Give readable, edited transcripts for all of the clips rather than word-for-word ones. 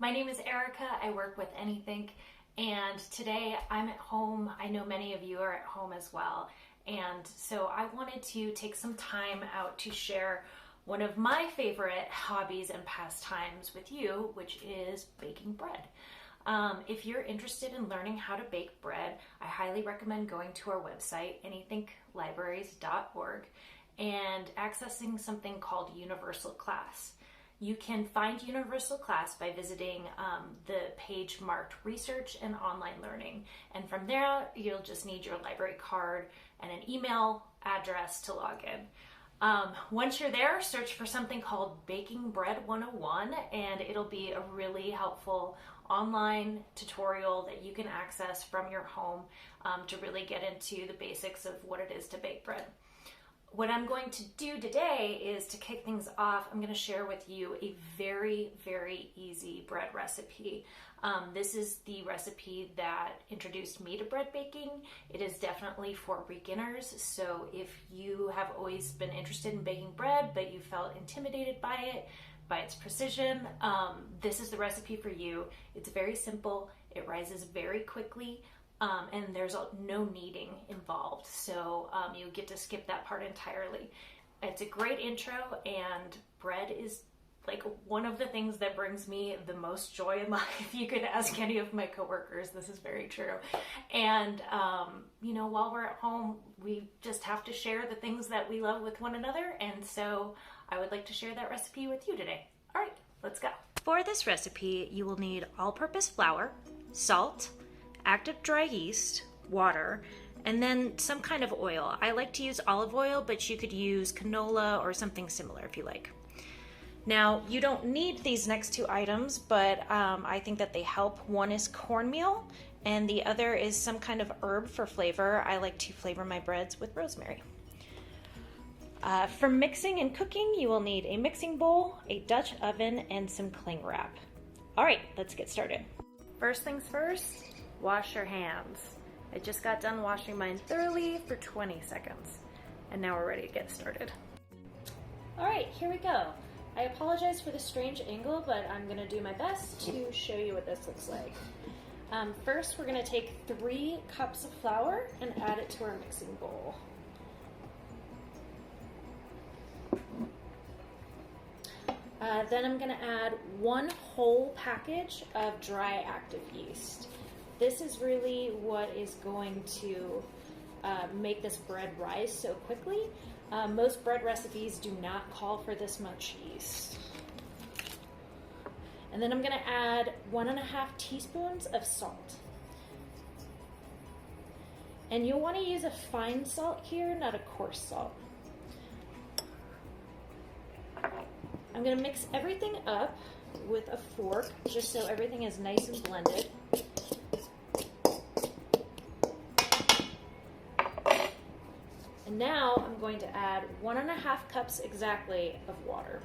My name is Erica. I work with Anythink, and today I'm at home. I know many of you are at home as well, and so I wanted to take some time out to share one of my favorite hobbies and pastimes with you, which is baking bread. If you're interested in learning how to bake bread, I highly recommend going to our website, anythinklibraries.org, and accessing something called Universal Class. You can find Universal Class by visiting the page marked Research and Online Learning. And from there, you'll just need your library card and an email address to log in. Once you're there, search for something called Baking Bread 101, and it'll be a really helpful online tutorial that you can access from your home to really get into the basics of what it is to bake bread. What I'm going to do today is to kick things off, I'm going to share with you a very, very easy bread recipe. This is the recipe that introduced me to bread baking. It is definitely for beginners, so if you have always been interested in baking bread, but you felt intimidated by it, by its precision, this is the recipe for you. It's very simple, it rises very quickly, and there's no kneading involved, so you get to skip that part entirely. It's a great intro, and bread is like one of the things that brings me the most joy in life. You could ask any of my coworkers, this is very true. And while we're at home, we just have to share the things that we love with one another, and so I would like to share that recipe with you today. All right, let's go. For this recipe, you will need all-purpose flour, salt, active dry yeast, water, and then some kind of oil. I like to use olive oil, but you could use canola or something similar if you like. Now, you don't need these next two items, but I think that they help. One is cornmeal, and the other is some kind of herb for flavor. I like to flavor my breads with rosemary. For mixing and cooking, you will need a mixing bowl, a Dutch oven, and some cling wrap. All right, let's get started. First things first, wash your hands. I just got done washing mine thoroughly for 20 seconds, and now we're ready to get started. All right, here we go. I apologize for the strange angle, but I'm gonna do my best to show you what this looks like. First, we're gonna take 3 cups of flour and add it to our mixing bowl. Then I'm going to add 1 whole package of dry active yeast. This is really what is going to make this bread rise so quickly. Most bread recipes do not call for this much yeast. And then I'm going to add 1.5 teaspoons of salt. And you'll want to use a fine salt here, not a coarse salt. I'm going to mix everything up with a fork, just so everything is nice and blended. And now I'm going to add 1.5 cups exactly of water.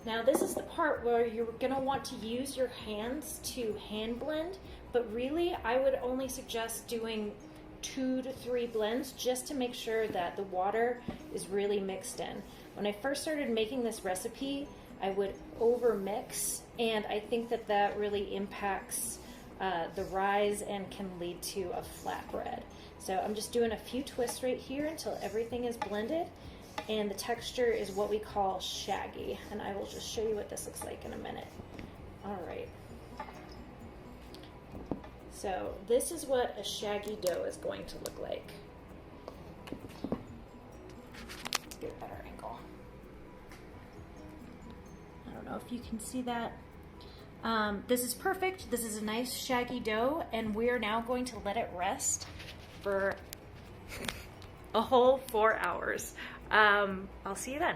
Now this is the part where you're going to want to use your hands to hand blend, but really I would only suggest doing 2 to 3 blends just to make sure that the water is really mixed in. When I first started making this recipe, I would over mix, and I think that that really impacts the rise and can lead to a flat bread. So I'm just doing a few twists right here until everything is blended. And the texture is what we call shaggy, and I will just show you what this looks like in a minute. All right. So this is what a shaggy dough is going to look like. Let's get a better angle. I don't know if you can see that. This is perfect. This is a nice shaggy dough, and we are now going to let it rest for a whole 4 hours. I'll see you then.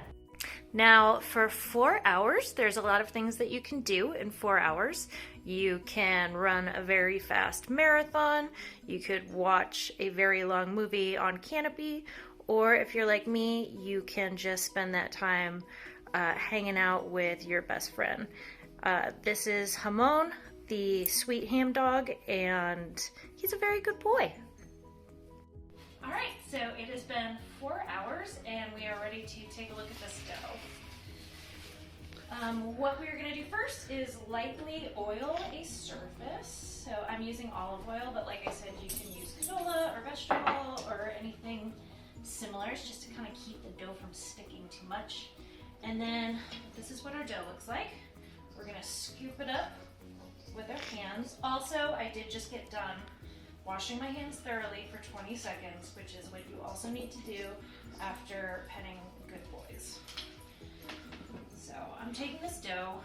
Now, for 4 hours, there's a lot of things that you can do in 4 hours. You can run a very fast marathon. You could watch a very long movie on Canopy, or if you're like me, you can just spend that time hanging out with your best friend. This is Hamon, the sweet ham dog, and he's a very good boy. All right, so it has been 4 hours and we are ready to take a look at this dough. What we're going to do first is lightly oil a surface. So I'm using olive oil, but like I said, you can use canola or vegetable or anything similar. It's just to kind of keep the dough from sticking too much. And then this is what our dough looks like. We're going to scoop it up with our hands. Also, I did just get done washing my hands thoroughly for 20 seconds, which is what you also need to do after petting good boys. So I'm taking this dough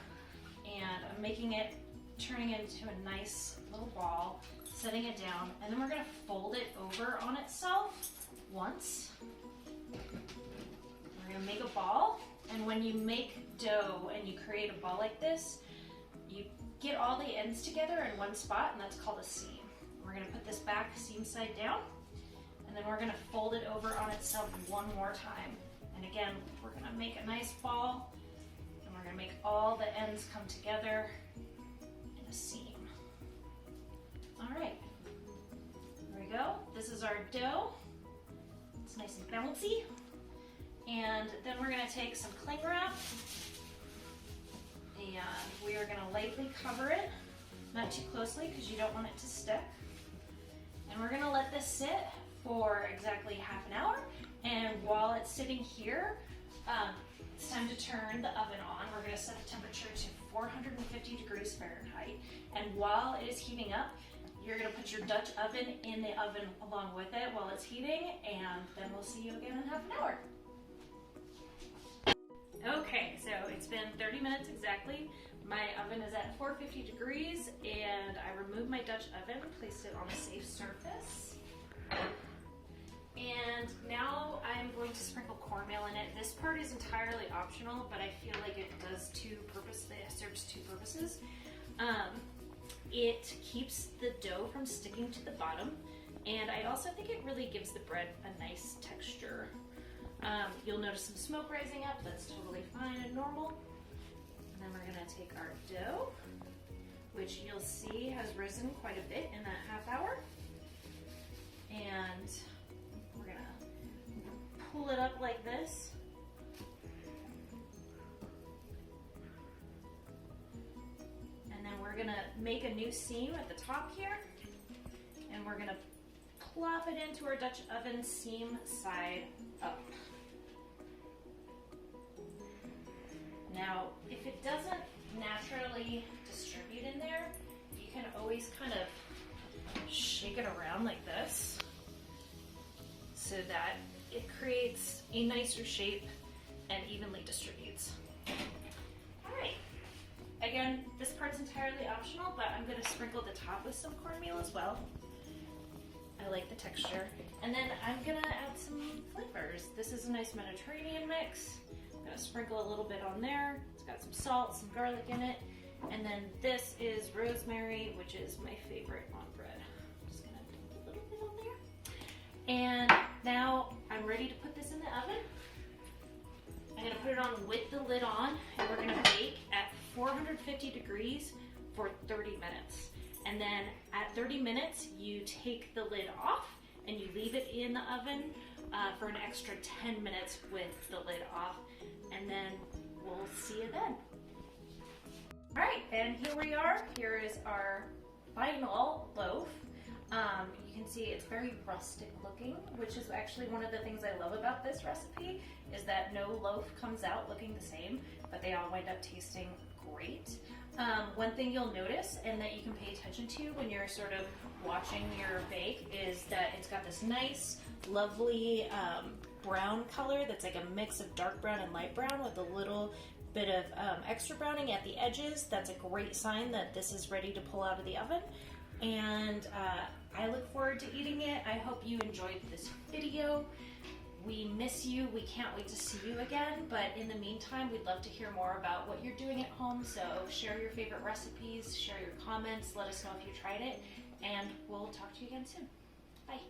and I'm making it, turning it into a nice little ball, setting it down, and then we're going to fold it over on itself once. We're going to make a ball, and when you make dough and you create a ball like this, you get all the ends together in one spot, and that's called a seam. We're going to put this back seam side down, and then we're going to fold it over on itself one more time. And again, we're going to make a nice ball, and we're going to make all the ends come together in a seam. All right, there we go. This is our dough. It's nice and bouncy. And then we're going to take some cling wrap, and we are going to lightly cover it, not too closely because you don't want it to stick. And we're going to let this sit for exactly half an hour. And while it's sitting here, it's time to turn the oven on. We're going to set the temperature to 450 degrees Fahrenheit. And while it is heating up, you're going to put your Dutch oven in the oven along with it while it's heating, and then we'll see you again in half an hour. Okay, so it's been 30 minutes exactly. My oven is at 450 degrees, and I removed my Dutch oven, placed it on a safe surface. And now I'm going to sprinkle cornmeal in it. This part is entirely optional, but I feel like it does serves two purposes. It keeps the dough from sticking to the bottom, and I also think it really gives the bread a nice texture. You'll notice some smoke rising up. That's totally fine and normal. And then we're going to take our dough, which you'll see has risen quite a bit in that half hour, and we're going to pull it up like this. And then we're going to make a new seam at the top here, and we're going to plop it into our Dutch oven seam side up. Now, if it doesn't naturally distribute in there, you can always kind of shake it around like this so that it creates a nicer shape and evenly distributes. All right. Again, this part's entirely optional, but I'm going to sprinkle the top with some cornmeal as well. I like the texture. And then I'm going to add some flavors. This is a nice Mediterranean mix. I'm going to sprinkle a little bit on there. It's got some salt, some garlic in it. And then this is rosemary, which is my favorite on bread. I'm just going to put a little bit on there. And now I'm ready to put this in the oven. I'm going to put it on with the lid on, and we're going to bake at 450 degrees for 30 minutes. And then at 30 minutes, you take the lid off and you leave it in the oven for an extra 10 minutes with the lid off, and then we'll see you then. All right, and here we are. Here is our final loaf. You can see it's very rustic looking, which is actually one of the things I love about this recipe, is that no loaf comes out looking the same, but they all wind up tasting great. One thing you'll notice, and that you can pay attention to when you're sort of watching your bake, is that it's got this nice, lovely brown color that's like a mix of dark brown and light brown with a little bit of extra browning at the edges. That's a great sign that this is ready to pull out of the oven. And I look forward to eating it. I hope you enjoyed this video. We miss you. We can't wait to see you again. But in the meantime, we'd love to hear more about what you're doing at home. So share your favorite recipes, share your comments, let us know if you tried it, and we'll talk to you again soon. Bye.